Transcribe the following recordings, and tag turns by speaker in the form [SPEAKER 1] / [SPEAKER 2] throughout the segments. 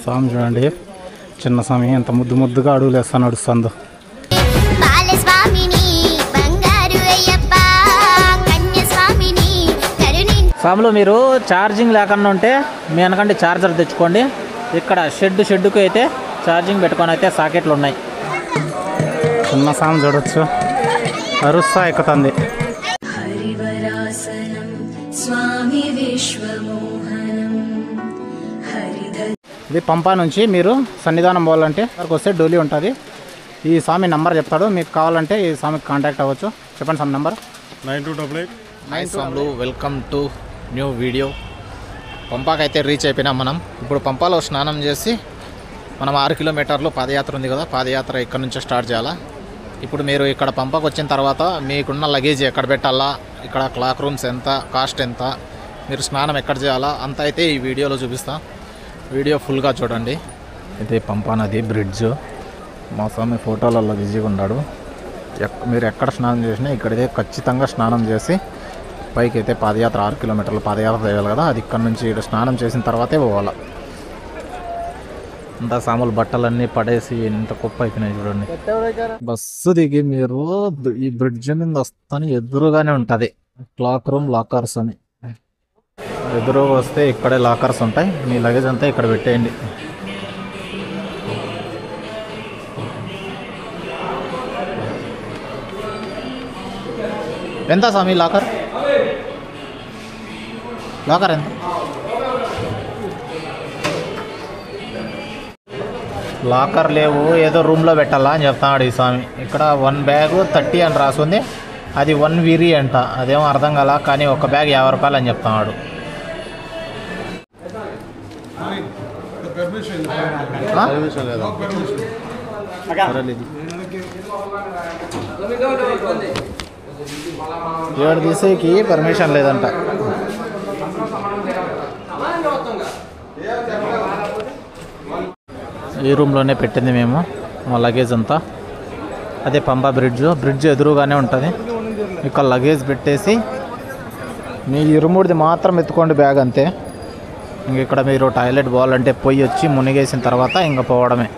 [SPEAKER 1] స్వామి చూడండి, చిన్న స్వామి ఎంత ముద్దు ముద్దుగా అడుగులు వేస్తా నడుస్తుందో. స్వామిలో మీరు ఛార్జింగ్ లేకుండా ఉంటే మీ వెనకంటే ఛార్జర్ తెచ్చుకోండి. ఇక్కడ షెడ్డుకు అయితే ఛార్జింగ్ పెట్టుకొని అయితే సాకెట్లు ఉన్నాయి. చిన్న స్వామి చూడొచ్చు, అరుస్తా ఎక్కుతుంది. ఇది పంపా నుంచి మీరు సన్నిధానం పోవాలంటే అక్కడికి వస్తే డోలీ ఉంటుంది. ఈ స్వామి నెంబర్ చెప్తాడు, మీకు కావాలంటే ఈ స్వామికి కాంటాక్ట్ అవ్వచ్చు. చెప్పండి స్వామి నెంబర్.
[SPEAKER 2] 9288. స్వాములు వెల్కమ్ టు న్యూ వీడియో. పంపాకి అయితే రీచ్ అయిపోయినాం మనం. ఇప్పుడు పంపాలో స్నానం చేసి మనం 6 కిలోమీటర్లు పాదయాత్ర ఉంది కదా, పాదయాత్ర ఇక్కడ నుంచే స్టార్ట్ చేయాలా. ఇప్పుడు మీరు ఇక్కడ పంపాకు వచ్చిన తర్వాత మీకున్న లగేజ్ ఎక్కడ పెట్టాలా, ఇక్కడ క్లాక్ రూమ్స్ ఎంత, కాస్ట్ ఎంత, మీరు స్నానం ఎక్కడ చేయాలా అంత అయితే ఈ వీడియోలో చూపిస్తాం. వీడియో ఫుల్గా చూడండి. ఇది పంపా నది బ్రిడ్జ్. మా స్వామి ఫోటోలలో బిజీగా ఉన్నాడు. మీరు ఎక్కడ స్నానం చేసినా ఇక్కడైతే ఖచ్చితంగా స్నానం చేసి పైకి అయితే పాదయాత్ర 6 కిలోమీటర్లు పాదయాత్ర చేయాలి కదా, అది ఇక్కడ నుంచి ఇక్కడ స్నానం చేసిన తర్వాతే పోవాలి. అంతా సాములు బట్టలన్నీ పడేసి ఎంత కుప్ప అయిపోయినాయి చూడండి. బస్సు దిగి మీరు ఈ బ్రిడ్జ్ మీద వస్తాను, ఎదురుగానే ఉంటుంది క్లాక్ రూమ్ లాకర్స్ అని. ఎదురుగా వస్తే ఇక్కడే లాకర్స్ ఉంటాయి. మీ లగేజ్ అంతా ఇక్కడ పెట్టేయండి. ఎంత స్వామి లాకర్? లాకర్ ఎంత? లాకర్ లేవు, ఏదో రూమ్లో పెట్టాలా అని చెప్తాడు ఈ స్వామి. ఇక్కడ 1 బ్యాగ్ 30 అని రాసుంది, అది 1 వీరి అంట. అదేమో అర్థం కాల, కానీ ఒక బ్యాగ్ 50 రూపాయలు అని చెప్తున్నాడు. ఏడు తీసేకి పర్మిషన్ లేదంట. ఈ రూమ్లోనే పెట్టింది మేము మా లగేజ్ అంతా. అదే పంపా బ్రిడ్జ్ ఎదురుగానే ఉంటుంది. ఇక్కడ లగేజ్ పెట్టేసి మీ ఇరుముడిది మాత్రం ఎత్తుకోండి బ్యాగ్ అంతే. ఇంక ఇక్కడ మీరు టాయిలెట్ పోవాలంటే పొయ్యి వచ్చి మునిగేసిన తర్వాత ఇంకా పోవడమే.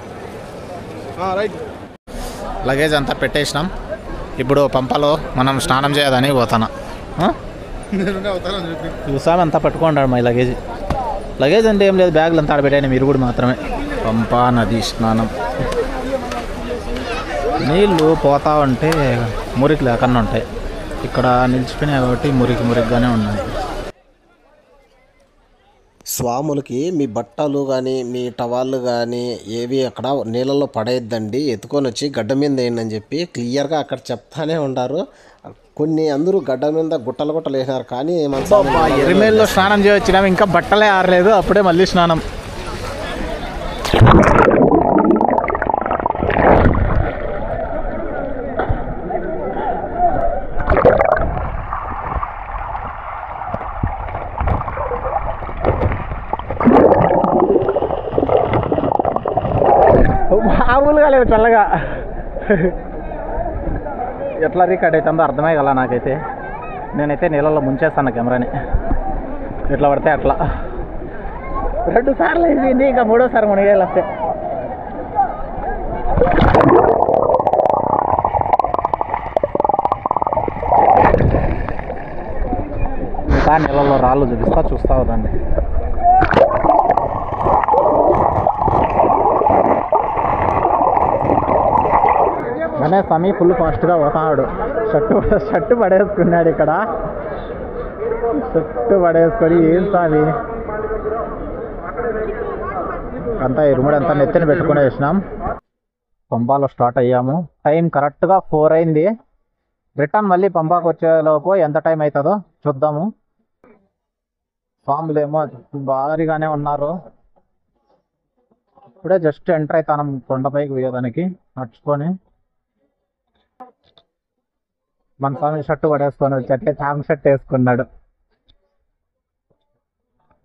[SPEAKER 2] లగేజ్ అంతా పెట్టేసినాం. ఇప్పుడు పంపలో మనం స్నానం చేయదని పోతాను. స్వామి అంతా పట్టుకుంటాడు మా లగేజ్ అంటే ఏం లేదు, బ్యాగులు అంతా ఆడబెట్టాను మీరు కూడా మాత్రమే. పంపా నది స్నానం. నీళ్ళు పోతా ఉంటే మురికి లేకుండా ఉంటాయి. ఇక్కడ నిలిచిపోయినాయి కాబట్టి మురికిగానే ఉన్నాయి.
[SPEAKER 3] స్వాములకి మీ బట్టలు కానీ మీ టవాళ్ళు కానీ ఏవి అక్కడ నీళ్ళలో పడేద్దండి, ఎత్తుకొని వచ్చి గడ్డ మీద వేయండి అని చెప్పి క్లియర్గా అక్కడ చెప్తానే ఉంటారు. కొన్ని అందరూ గడ్డ మీద గుట్టలు వేసినారు, కానీ
[SPEAKER 2] ఎరిమేల్లో స్నానం చేయొచ్చినాం, ఇంకా బట్టలే ఆరలేదు, అప్పుడే మళ్ళీ స్నానం. మామూలుగా లేవు చల్లగా. ఎట్లా రికార్డ్ అవుతుందో అర్థమే కదా నాకైతే. నేనైతే నీళ్ళలో ముంచేస్తాను కెమెరాని, ఎట్లా పడితే అట్లా. 2 సార్లు అయిపోయింది, ఇంకా 3వ సారి మునిగేయాలి వస్తే. ఇంకా నీళ్ళలో రాళ్ళు చూపిస్తా, చూస్తా ఉందండి. గణేష్ స్వామి ఫుల్ ఫాస్ట్గా పోతాడు. షర్టు పడేసుకున్నాడు ఇక్కడ. షర్టు పడేసుకొని ఏం స్వామి అంతా ఇరుముడు అంతా నెత్తిని పెట్టుకుని వేసినాం. పంపాలో స్టార్ట్ అయ్యాము. టైం కరెక్ట్గా 4 అయింది. రిటర్న్ మళ్ళీ పంపాకు వచ్చేలోపు ఎంత టైం అవుతుందో చూద్దాము. స్వాములేమో భారీగానే ఉన్నారు. ఇప్పుడే జస్ట్ ఎంటర్ అవుతాను కొండపైకి పోయేదానికి నడుచుకొని. మన స్వామి షర్టు పడేసుకొని వచ్చి అట్లే ఛాంగ్ షర్ట్ వేసుకున్నాడు.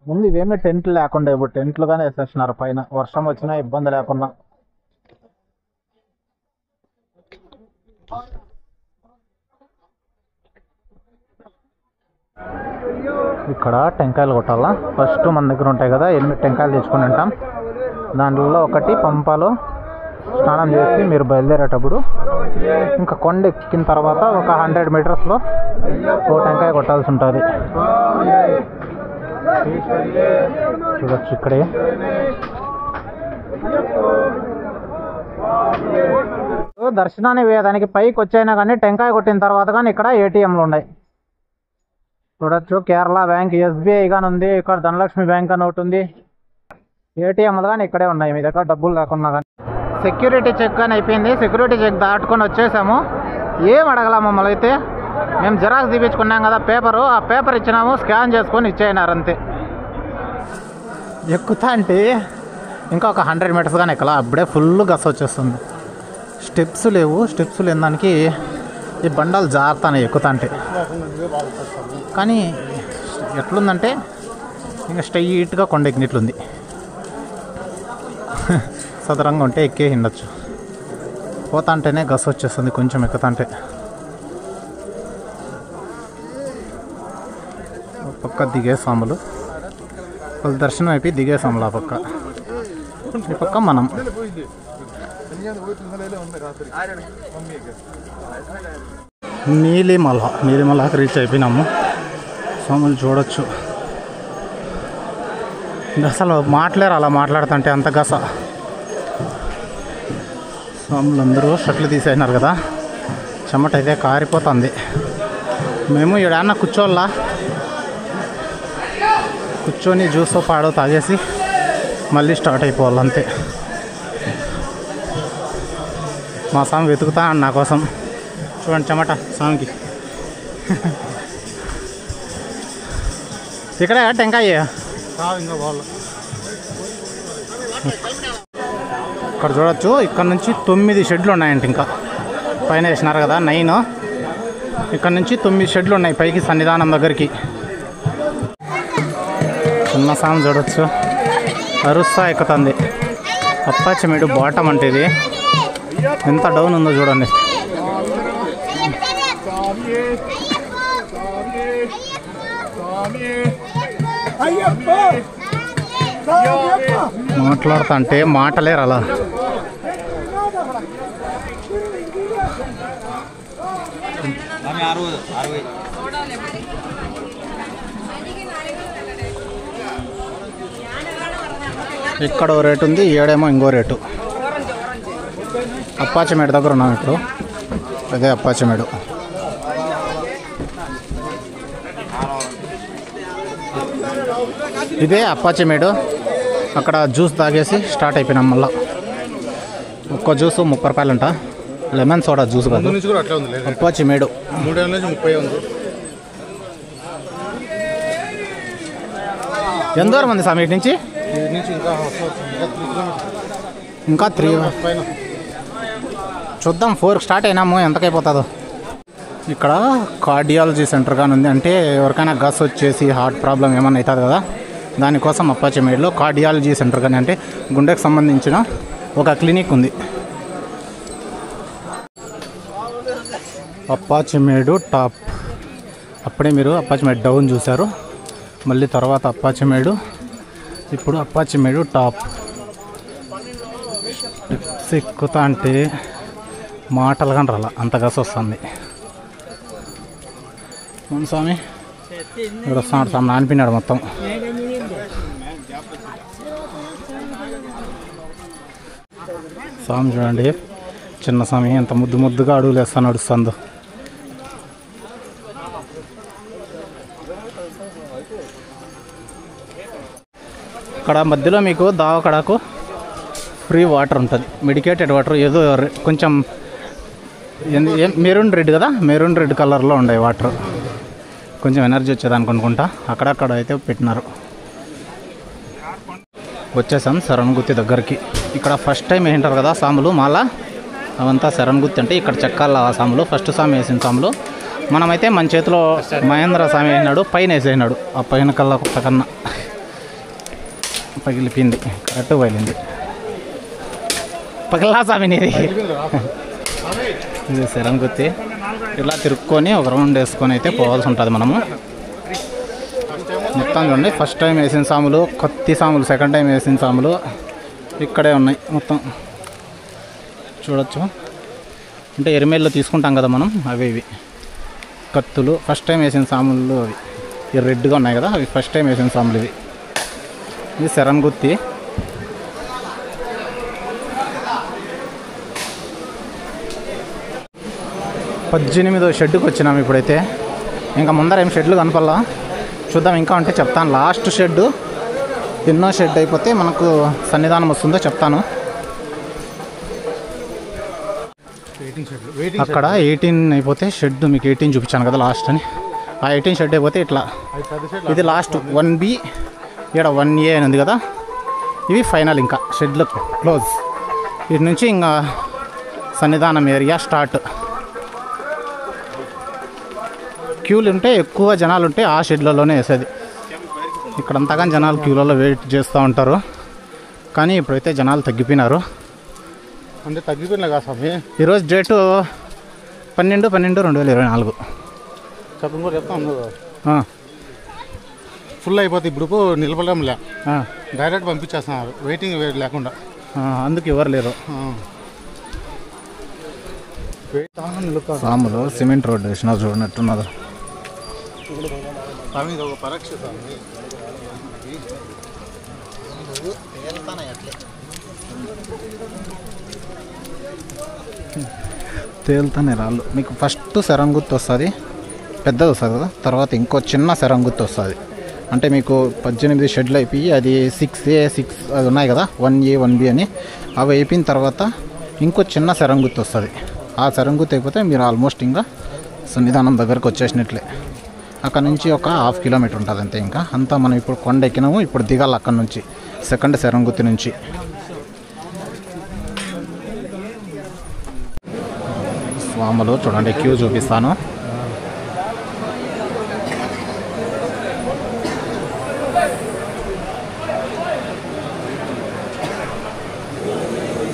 [SPEAKER 2] ముందు ఇవేమీ టెంట్లు లేకుండా ఇప్పుడు టెంట్లుగానే వేసేస్తున్నారు పైన, వర్షం వచ్చినా ఇబ్బంది లేకుండా.
[SPEAKER 1] ఇక్కడ టెంకాయలు కొట్టాలా. ఫస్ట్ మన దగ్గర ఉంటాయి కదా 8 టెంకాయలు తెచ్చుకొని ఉంటాం. దాంట్లో ఒకటి పంపాలో స్నానం చేసి మీరు బయలుదేరేటప్పుడు ఇంకా కొండ ఎక్కిన తర్వాత ఒక 100 మీటర్స్లో ఓ టెంకాయ కొట్టాల్సి ఉంటుంది. చూడొచ్చు ఇక్కడే. దర్శనానికి వేయడానికి పైకి వచ్చైనా కానీ టెంకాయ కొట్టిన తర్వాత కానీ ఇక్కడ ఏటీఎంలు ఉన్నాయి. చూడొచ్చు కేరళ బ్యాంక్, ఎస్బీఐ కానీ ఉంది, ఇక్కడ ధనలక్ష్మి బ్యాంక్ అని ఒకటి ఉంది. ఏటీఎంలు కానీ ఇక్కడే ఉన్నాయి మీ దగ్గర డబ్బులు లేకున్నా కానీ. సెక్యూరిటీ చెక్ కానీ అయిపోయింది. సెక్యూరిటీ చెక్ దాటుకొని వచ్చేసాము. ఏం అడగల మమ్మల్ని అయితే. మేము జిరాక్స్ తీపించుకున్నాం కదా పేపరు, ఆ పేపర్ ఇచ్చినాము, స్కాన్ చేసుకొని ఇచ్చేయినారు అంతే. ఎక్కుతా అంటే ఇంకా ఒక 100 మీటర్స్ కానీ ఎక్కలా, అప్పుడే ఫుల్ గస వచ్చేస్తుంది. స్టెప్స్ లేవు. స్టెప్స్ లేని దానికి ఈ బండాలు జారుతాయి ఎక్కుతా అంటే. కానీ ఎట్లుందంటే ఇంకా స్ట్రైట్గా కొండ ఎక్కినట్లుంది. సదరంగా ఉంటే ఎక్కే ఉండొచ్చు. పోతా అంటేనే గస వచ్చేస్తుంది కొంచెం ఎక్కుతా అంటే. పక్క దిగే సాములు, వాళ్ళు దర్శనం అయిపోయి దిగే సాములు ఆ పక్క. ఈ పక్క మనం. నీలిమలకి రీచ్ అయిపోయినాము. స్వాములు చూడొచ్చు. అసలు మాట్లాడారు అలా మాట్లాడుతుంటే అంత గస. స్వాములు అందరూ షర్ట్లు తీసేసినారు కదా, చెమట అయితే కారిపోతుంది. మేము ఈడన్నా కూర్చొని జ్యూస్ పాడో తాగేసి మళ్ళీ స్టార్ట్ అయిపోవాలి అంతే. మా స్వామి వెతుకుతా నా కోసం. చూడండి చెమట స్వామికి. ఇక్కడ టెంకాయ ఇంకా వాళ్ళు ఇక్కడ చూడొచ్చు. ఇక్కడ నుంచి 9 షెడ్లు ఉన్నాయంట. ఇంకా పైన వేసినారు కదా 9. ఇక్కడ నుంచి 9 షెడ్లు ఉన్నాయి పైకి సన్నిధానం దగ్గరికి. చిన్న సాంగ్ చూడొచ్చు, అరుస్తా ఎక్కుతుంది. అప్పాచిమేడు బాటం అంటే ఇది ఎంత డౌన్ ఉందో చూడండి. మాట్లాడుతా అంటే మాటలేరు అలా. ఇక్కడ ఓ రేటు ఉంది, ఏడేమో ఇంకో రేటు. అప్పాచిమేడు దగ్గర ఉన్నాం ఇప్పుడు. అదే అప్పాచిమేడు. ఇదే అప్పాచిమేడు. అక్కడ జ్యూస్ తాగేసి స్టార్ట్ అయిపోయినాం. మళ్ళీ ఒక్క జ్యూసు 30 రూపాయలంట. లెమన్ సోడా జ్యూస్ కాదు, అప్పాచిమేడు.
[SPEAKER 3] 30 ఉంది.
[SPEAKER 1] ఎంత దూరం ఉంది స్వామి ఇటు నుంచి? ఇంకా 3 చూద్దాం. 4 స్టార్ట్ అయినాము, ఎంతకైపోతుందో. ఇక్కడ కార్డియాలజీ సెంటర్ కానీ ఉంది. అంటే ఎవరికైనా గస్ వచ్చేసి హార్ట్ ప్రాబ్లం ఏమైనా అవుతుంది కదా, దానికోసం అప్పాచిమేడులో కార్డియాలజీ సెంటర్ కానీ అంటే గుండెకు సంబంధించిన ఒక క్లినిక్ ఉంది. అప్పాచిమేడు టాప్. అప్పుడే మీరు అప్పాచిమేడు డౌన్ చూశారు, మళ్ళీ తర్వాత అప్పాచిమేడు, ఇప్పుడు అప్పాచిమేడు టాప్. స్టెప్స్ ఎక్కుతా అంటే మాటలు కానీ రాలా, అంత గస వస్తుంది. అవును స్వామి ఇక్కడ వస్తున్నాడు. స్వామి నానిపినాడు మొత్తం. స్వామి చూడండి, చిన్న స్వామి ఎంత ముద్దు ముద్దుగా అడుగులు వేస్తా నడుస్తుందో. ఇక్కడ మధ్యలో మీకు దావకడకు ఫ్రీ వాటర్ ఉంటుంది, మెడికేటెడ్ వాటర్. ఏదో కొంచెం మెరూన్ రెడ్ కదా, మెరూన్ రెడ్ కలర్లో ఉండే వాటర్, కొంచెం ఎనర్జీ వచ్చేదానికి అనుకుంటా. అక్కడక్కడ అయితే పెట్టినారు. వచ్చేసాం శరణగుత్తి దగ్గరికి. ఇక్కడ ఫస్ట్ టైం వేసింటారు కదా సాములు మాల, అవంతా శరణగుత్తి అంటే ఇక్కడ చెక్కాల సాములు. ఫస్ట్ స్వామి వేసిన సాములు. మనమైతే మన చేతిలో మహేంద్ర స్వామి వేసినాడు, పైన వేసేసినాడు. ఆ పైన కల్లా కన్నా పగిలిపోయింది, కరెక్ట్ పగిలింది. పగిలా స్వామిని ఇది శరణగుత్తి. ఇలా తిరుక్కొని ఒక రౌండ్ వేసుకొని అయితే పోవాల్సి ఉంటుంది మనము. మొత్తం చూడండి, ఫస్ట్ టైం వేసిన సాములు, కత్తి సాములు సెకండ్ టైం వేసిన సాములు ఇక్కడే ఉన్నాయి మొత్తం చూడొచ్చు. అంటే ఎరిమేల్లో తీసుకుంటాం కదా మనం, అవి ఇవి కత్తులు ఫస్ట్ టైం వేసిన సాములు. అవి ఈ రెడ్గా ఉన్నాయి కదా, అవి ఫస్ట్ టైం వేసిన సాములు. ఇది శరంగుత్తి. పద్దెనిమిదో షెడ్కి వచ్చినాము ఇప్పుడైతే. ఇంకా ముందర ఏం షెడ్లు కనపల్లా, చూద్దాం. ఇంకా అంటే చెప్తాను. లాస్ట్ షెడ్ ఎన్నో షెడ్ అయిపోతే మనకు సన్నిధానం వస్తుందో చెప్తాను. అక్కడ 18 అయిపోతే షెడ్, మీకు 18 చూపించాను కదా లాస్ట్ అని. ఆ 18 షెడ్ అయిపోతే ఇట్లా ఇది లాస్ట్ 1B, ఇక్కడ 1A అని ఉంది కదా, ఇవి ఫైనల్. ఇంకా షెడ్లు క్లోజ్. ఇటు నుంచి ఇంకా సన్నిధానం ఏరియా స్టార్ట్. క్యూలు ఉంటే, ఎక్కువ జనాలు ఉంటే ఆ షెడ్లలోనే వేసేది. ఇక్కడ అంతగా జనాలు క్యూలలో వెయిట్ చేస్తూ ఉంటారు, కానీ ఇప్పుడైతే జనాలు తగ్గిపోయినారు.
[SPEAKER 4] అంటే తగ్గిపోయినా కదా స్వామి.
[SPEAKER 1] ఈరోజు డేటు 12/12/2024.
[SPEAKER 4] చెప్పండి కూడా చెప్తాను. ఫుల్ అయిపోతే ఇప్పుడు నిలబడంలే, డైరెక్ట్ పంపించేస్తున్నారు వెయిటింగ్ లేకుండా.
[SPEAKER 1] అందుకు ఎవరు లేరు. సాములు సిమెంట్ రోడ్డు వేసినారు చూడనట్టున్నారు.
[SPEAKER 4] స్వామి ఇది ఒక పరీక్ష స్వామి.
[SPEAKER 1] తేలుతానే రాళ్ళు. మీకు ఫస్ట్ శరంగుత్తు వస్తుంది, పెద్దది వస్తుంది కదా, తర్వాత ఇంకో చిన్న శరంగుత్తు వస్తుంది. అంటే మీకు 18 షెడ్లు అయిపోయి అది 6A 6 అది ఉన్నాయి కదా, 1A 1B అని. అవి అయిపోయిన తర్వాత ఇంకో చిన్న శరంగుత్తు వస్తుంది. ఆ శరంగుత్తు అయిపోతే మీరు ఆల్మోస్ట్ ఇంకా సన్నిధానం దగ్గరకు వచ్చేసినట్లే. అక్కడ నుంచి ఒక 1/2 కిలోమీటర్ ఉంటుంది అంతే. ఇంకా అంతా మనం ఇప్పుడు కొండ ఎక్కినాము, ఇప్పుడు దిగాలి అక్కడ నుంచి, సెకండ్ శరంగుత్తి నుంచి. స్వాములు చూడండి, క్యూ చూపిస్తాను.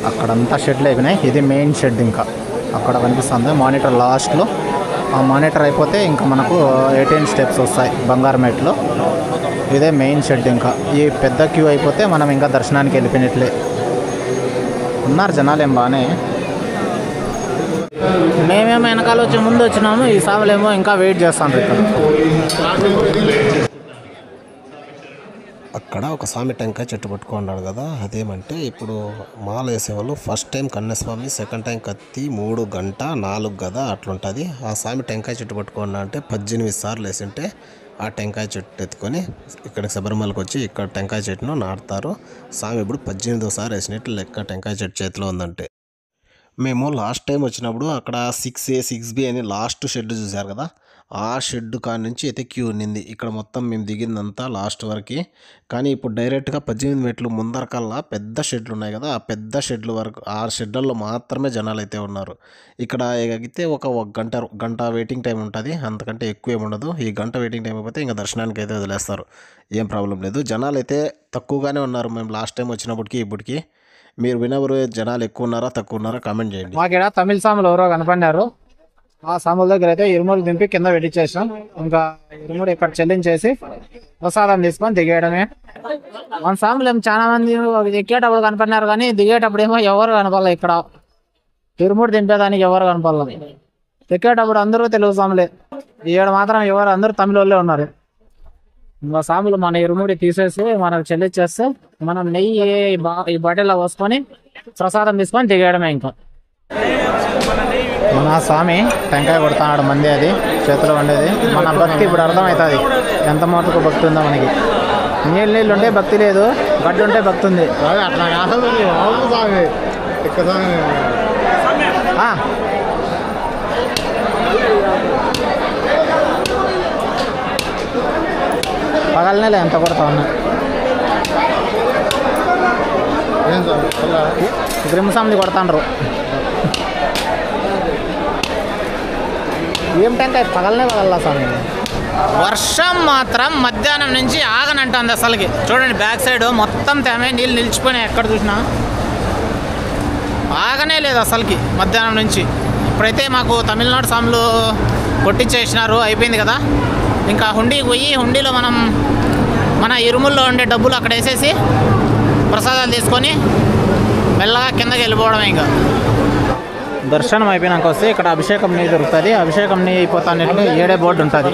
[SPEAKER 1] అక్కడంతా షెడ్లు అయిపోయినాయి. ఇది మెయిన్ షెడ్. ఇంకా అక్కడ కనిపిస్తుంది మానిటర్ లాస్ట్లో. ఆ మానిటర్ అయిపోతే ఇంకా మనకు 18 స్టెప్స్ వస్తాయి బంగారు మెట్లో. ఇదే మెయిన్ షెడ్. ఇంకా ఈ పెద్ద క్యూ అయిపోతే మనం ఇంకా దర్శనానికి వెళ్ళిపోయినట్లే. ఉన్నారు జనాలు ఏం బాగానే. మేమేమో వెనకాల వచ్చి ముందు వచ్చినాము, ఈ సాములేమో ఇంకా వెయిట్ చేస్తాను ఇక్కడ.
[SPEAKER 3] అక్కడ ఒక స్వామి టెంకాయ చెట్టు పట్టుకున్నాడు కదా, అదేమంటే ఇప్పుడు మాల వేసేవాళ్ళు ఫస్ట్ టైం కన్యస్వామి, సెకండ్ టైం కత్తి, 3 గంట 4 గదా అట్లుంటుంది. ఆ స్వామి టెంకాయ చెట్టు పట్టుకున్నా అంటే 18 సార్లు వేసింటే ఆ టెంకాయ చెట్టు ఎత్తుకొని ఇక్కడికి శబరిమలకి వచ్చి ఇక్కడ టెంకాయ చెట్టును నాటుతారు. స్వామి ఇప్పుడు 18వ సారి వేసినట్టు లెక్క టెంకాయ చెట్టు చేతిలో ఉందంటే. మేము లాస్ట్ టైం వచ్చినప్పుడు అక్కడ 6A 6B అని లాస్ట్ షెడ్ చూశారు కదా, ఆ షెడ్ కాడి నుంచి అయితే క్యూ ఉన్నింది. ఇక్కడ మొత్తం మేము దిగిందంతా లాస్ట్ వరకు. కానీ ఇప్పుడు డైరెక్ట్గా 18 మెట్లు ముందరకల్లా పెద్ద షెడ్లు ఉన్నాయి కదా, ఆ పెద్ద షెడ్ల వరకు, ఆ షెడ్లలో మాత్రమే జనాలు అయితే ఉన్నారు. ఇక్కడ ఎగితే ఒక గంట వెయిటింగ్ టైం ఉంటుంది, అంతకంటే ఎక్కువ ఏమి ఉండదు. ఈ గంట వెయిటింగ్ టైం అయిపోతే ఇంకా దర్శనానికి అయితే వదిలేస్తారు, ఏం ప్రాబ్లం లేదు. జనాలు అయితే తక్కువగానే ఉన్నారు మేము లాస్ట్ టైం వచ్చినప్పటికి ఇప్పటికి. మీరు వినవరు జనాలు ఎక్కువ ఉన్నారా తక్కువ ఉన్నారా కామెంట్ చేయండి.
[SPEAKER 1] మాకు ఇక్కడ తమిళ సాములు ఎవరో కనపడినారు. ఆ సాముల దగ్గర అయితే ఇరుముడు దింపి కింద పెట్టించేసాం. ఇంకా ఇరుముడు ఇక్కడ చెల్లించేసి ప్రసాదం తీసుకొని దిగేయడమే. మన సాములు ఏమో చాలా మంది ఎక్కేటప్పుడు కనపడినారు, కానీ దిగేటప్పుడు ఏమో ఎవరు కనపడలే. ఇక్కడ ఇరుముడు దింపేదానికి ఎవరు కనపడలేదు. ఎక్కేటప్పుడు అందరూ తెలుగు సాములే, దిగేడు మాత్రం ఎవరు, అందరూ తమిళ వాళ్ళే ఉన్నారు. ఇంకా సాములు మన ఇరుముడి తీసేసి మనకు చెల్లించేస్తే మనం నెయ్యి ఈ బాటిల్లో పోసుకొని ప్రసాదం తీసుకొని దిగేయడమే. ఇంకా మన స్వామి టెంకాయ కొడుతున్నాడు, మంది అది చేతిలో ఉండేది. మన భక్తి ఇప్పుడు అర్థమవుతుంది, ఎంత మటుకు భక్తి ఉందో మనకి. నీళ్ళు ఉంటే భక్తి లేదు, గడ్డి ఉంటే భక్తి ఉంది.
[SPEAKER 4] అట్లా కాదు స్వామి. ఇక్కడ
[SPEAKER 1] పగలనే ఎంత కొడతా ఉన్నా. గ్రిమ్సామ్ది కొడతాండ్రు. ఏం టెంకాయ పగలనే పగల స్వామి. వర్షం మాత్రం మధ్యాహ్నం నుంచి ఆగనంటుంది అసలుకి. చూడండి బ్యాక్ సైడ్ మొత్తం తేమే, నీళ్ళు నిలిచిపోయినాయి ఎక్కడ చూసినా. ఆగనే లేదు అసలుకి మధ్యాహ్నం నుంచి. ఇప్పుడైతే మాకు తమిళనాడు సాములు కొట్టించేసినారు, అయిపోయింది కదా. ఇంకా హుండీకి పోయి హుండీలో మనం
[SPEAKER 2] మన ఇరుముల్లో ఉండే డబ్బులు అక్కడ వేసేసి ప్రసాదాలు తీసుకొని మెల్లగా కిందకి వెళ్ళిపోవడం. ఇంకా
[SPEAKER 1] దర్శనం అయిపోయినాక వస్తే ఇక్కడ అభిషేకం నీ దొరుకుతుంది. అభిషేకం నీ అయిపోతానంటే 7 బోర్డు ఉంటుంది.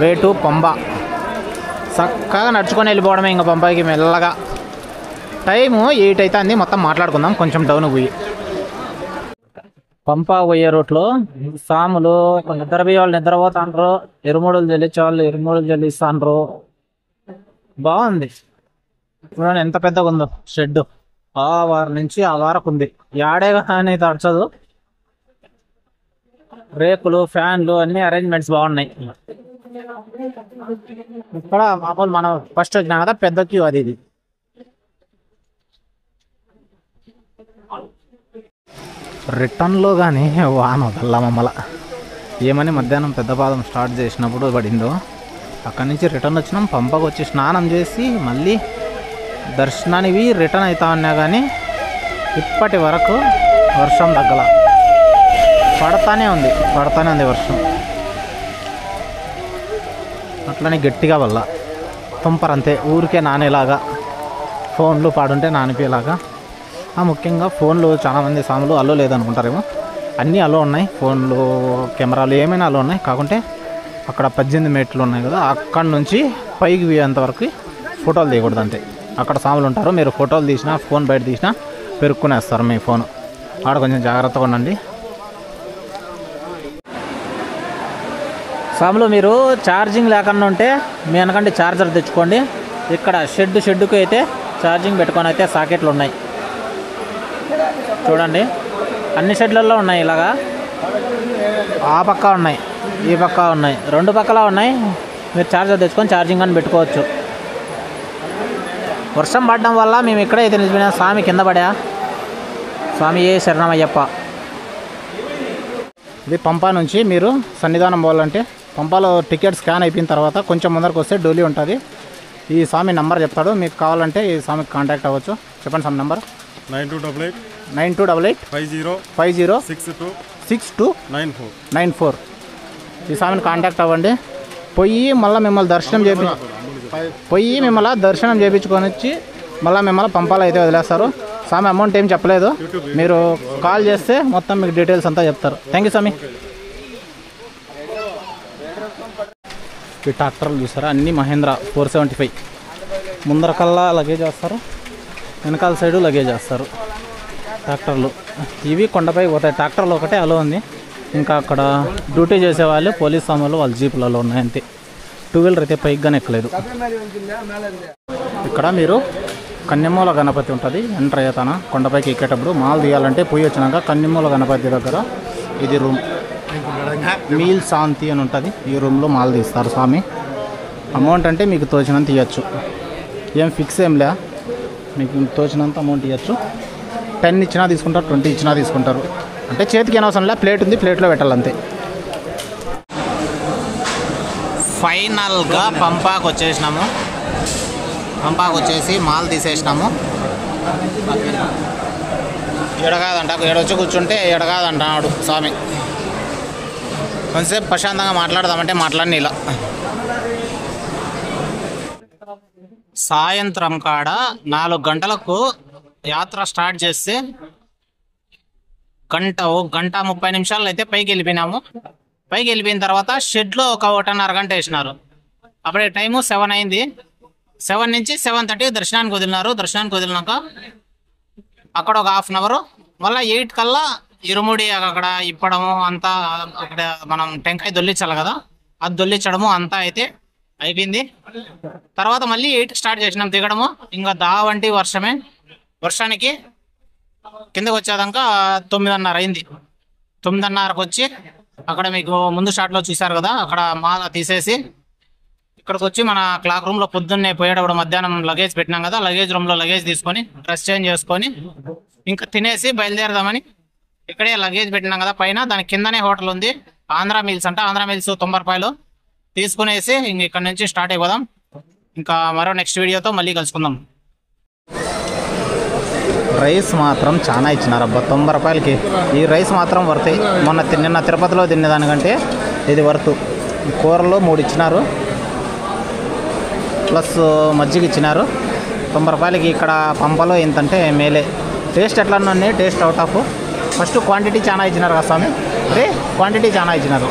[SPEAKER 1] వేటు పంబ చక్కగా నడుచుకొని వెళ్ళిపోవడమే ఇంకా పంబాయికి మెల్లగా. టైము 8 అవుతుంది. మొత్తం మాట్లాడుకుందాం కొంచెం డౌన్ పోయి. పంపా పోయే రూట్లో సాములు నిద్రపోయే వాళ్ళు నిద్రపోతాండ్రు, ఇరుముడులు చెల్లించే వాళ్ళు ఇరుముడులు చెల్లిస్తాండ్రు. బాగుంది చూడండి ఎంత పెద్దగా ఉందో షెడ్. ఆ వారం నుంచి ఆ వారకు ఉంది. యాడే కానీ తడచదు. రేకులు ఫ్యాన్లు అన్ని అరేంజ్మెంట్స్ బాగున్నాయి. ఇక్కడ మామూలు మనం ఫస్ట్ వచ్చినా కదా పెద్ద క్యూ అది. ఇది రిటర్న్లో కానీ వాన వదల్లా మమ్మల ఏమని మధ్యాహ్నం పెద్ద పాదం స్టార్ట్ చేసినప్పుడు పడిందో. అక్కడి నుంచి రిటర్న్ వచ్చినాం. పంపకు వచ్చి స్నానం చేసి మళ్ళీ దర్శనానికి రిటర్న్ అవుతా ఉన్నా కానీ ఇప్పటి వరకు వర్షం తగ్గల. పడతానే ఉంది వర్షం. అట్లనే గట్టిగా వల్ల తుంపరంతే ఊరికే నానేలాగా. ఫోన్లు పాడుంటే నానిపోయేలాగా. ముఖ్యంగా ఫోన్లు చాలామంది సాములు అలో లేదనుకుంటారేమో. అన్నీ అలో ఉన్నాయి. ఫోన్లు కెమెరాలు ఏమైనా అలో ఉన్నాయి. కాకుంటే అక్కడ 18 మెట్లు ఉన్నాయి కదా, అక్కడి నుంచి పైకి పోయేంత వరకు ఫోటోలు తీయకూడదు అంతే. అక్కడ సాములు ఉంటారు. మీరు ఫోటోలు తీసినా ఫోన్ బయట తీసినా పెరుక్కునేస్తారు మీ ఫోన్. ఆడ కొంచెం జాగ్రత్తగా ఉండండి. సాములు మీరు ఛార్జింగ్ లేకుండా ఉంటే మీ వెనకంటే ఛార్జర్ తెచ్చుకోండి. ఇక్కడ షెడ్డుకు అయితే ఛార్జింగ్ పెట్టుకొని అయితే సాకెట్లు ఉన్నాయి చూడండి. అన్ని షెడ్లలో ఉన్నాయి ఇలాగా. ఆ పక్క ఉన్నాయి, ఈ పక్క ఉన్నాయి, 2 పక్కలా ఉన్నాయి. మీరు ఛార్జర్ తెచ్చుకొని ఛార్జింగ్ అని పెట్టుకోవచ్చు. వర్షం పడడం వల్ల మేము ఇక్కడైతే నిలిపిన స్వామి కింద పడా. స్వామి ఏ శరణమయ్యప్ప. ఇది పంపా నుంచి మీరు సన్నిధానం పోవాలంటే పంపాలో టికెట్ స్కాన్ అయిపోయిన తర్వాత కొంచెం ముందరకు వస్తే డోలీ ఉంటుంది. ఈ స్వామి నెంబర్ చెప్తాడు. మీకు కావాలంటే ఈ స్వామికి కాంటాక్ట్ అవ్వచ్చు. చెప్పండి స్వామి నెంబర్. 9288 50 6294. ఈ స్వామిని కాంటాక్ట్ అవ్వండి. మిమ్మల్ని దర్శనం చేయించుకొని వచ్చి మిమ్మల్ని పంపాలో అయితే వదిలేస్తారు. స్వామి అమౌంట్ ఏం చెప్పలేదు. మీరు కాల్ చేస్తే మొత్తం మీకు డీటెయిల్స్ అంతా చెప్తారు. థ్యాంక్ యూ స్వామి. ఈ ట్రాక్టర్లు చూసారా అన్నీ మహేంద్ర 475. ముందర కల్లా లగేజ్ వేస్తారు, వెనకాల సైడు లగేజ్ వేస్తారు ట్రాక్టర్లు. ఇవి కొండపై పోతాయి. ట్రాక్టర్లు ఒకటే అలో ఉంది. ఇంకా అక్కడ డ్యూటీ చేసేవాళ్ళు పోలీస్ సామాన్లు వాళ్ళ జీపులలో ఉన్నాయి అంతే. 2 వీలర్ అయితే పైకి ఎక్కలేదు. ఇక్కడ మీరు కన్యమూల గణపతి ఉంటుంది. ఎంటర్ అయ్యేతాన కొండపైకి ఎక్కేటప్పుడు మాల్ తీయాలంటే పోయి వచ్చినాక కన్యమూల గణపతి దగ్గర ఇది రూమ్ మీల్ శాంతి అని ఉంటుంది. ఈ రూమ్లో మాల్ తీస్తారు స్వామి. అమౌంట్ అంటే మీకు తోచినంత ఇవ్వచ్చు. ఏం ఫిక్స్ ఏం లే, మీకు తోచినంత అమౌంట్ ఇవ్వచ్చు. 10 ఇచ్చినా తీసుకుంటారు, 20 ఇచ్చినా తీసుకుంటారు. అంటే చేతికి అనవసరం లే, ప్లేట్ ఉంది ప్లేట్లో పెట్టాలంతే. ఫైనల్గా పంపాకు వచ్చేసినాము. పంపాకు వచ్చేసి మాల్ తీసేసినాము. ఎడగాదంట, ఎడొచ్చి కూర్చుంటే ఎడగాదంటున్నాడు స్వామి. కొంచెంసేపు ప్రశాంతంగా మాట్లాడదామంటే మాట్లాడిన ఇలా. సాయంత్రం కాడ 4 గంటలకు యాత్ర స్టార్ట్ చేస్తే 1 గంట 30 నిమిషాలు అయితే పైకి వెళ్ళిపోయినాము. పైకి వెళ్ళిపోయిన తర్వాత షెడ్లో ఒక 1.5 గంట వేసినారు. అప్పుడే టైము 7 అయింది. 7 నుంచి 7:30 దర్శనానికి వదిలినారు. దర్శనానికి వదిలినాక అక్కడ ఒక 1/2 అవర్, మళ్ళీ 8 కల్లా ఇరుముడి అక్కడ ఇప్పడము అంతా, అక్కడ మనం టెంకాయ దొల్లించాలి కదా, అది దొల్లించడము అంతా అయితే అయిపోయింది. తర్వాత మళ్ళీ 8 స్టార్ట్ చేసినాం దిగడము. ఇంకా వంటి వర్షమే. వర్షానికి కిందకి వచ్చేదాకా 9:30 అయింది. 9:30కు వచ్చి అక్కడ మీకు ముందు షాట్లో చూశారు కదా, అక్కడ మాల తీసేసి ఇక్కడికి వచ్చి మన క్లాక్ రూమ్లో పొద్దున్నే పోయేటప్పుడు మధ్యాహ్నం లగేజ్ పెట్టినాం కదా, లగేజ్ రూమ్లో లగేజ్ తీసుకొని డ్రెస్ చేంజ్ చేసుకొని ఇంకా తినేసి బయలుదేరదామని ఇక్కడే లగేజ్ పెట్టినాం కదా పైన. దాని కిందనే హోటల్ ఉంది, ఆంధ్ర మీల్స్ అంట. ఆంధ్ర మీల్స్ 90 రూపాయలు తీసుకునేసి ఇంక ఇక్కడ నుంచి స్టార్ట్ అయిపోదాం. ఇంకా మరో నెక్స్ట్ వీడియోతో మళ్ళీ కలుసుకుందాం. రైస్ మాత్రం చాలా ఇచ్చినారు అబ్బా 90 రూపాయలకి. ఈ రైస్ మాత్రం వర్త్. నిన్న తిరుపతిలో తినేదానికంటే ఇది వర్త్. కూరలో 3 ఇచ్చినారు. ప్లస్ మజ్జిగ ఇచ్చినారు. 90 రూపాయలకి ఇక్కడ పంపలో ఇంతంటే మేలే. టేస్ట్ ఎట్లా ఉన్నాయి? Taste out of. First quantity చాలా ఇచ్చినారు కదా స్వామి, క్వాంటిటీ చాలా ఇచ్చినారు.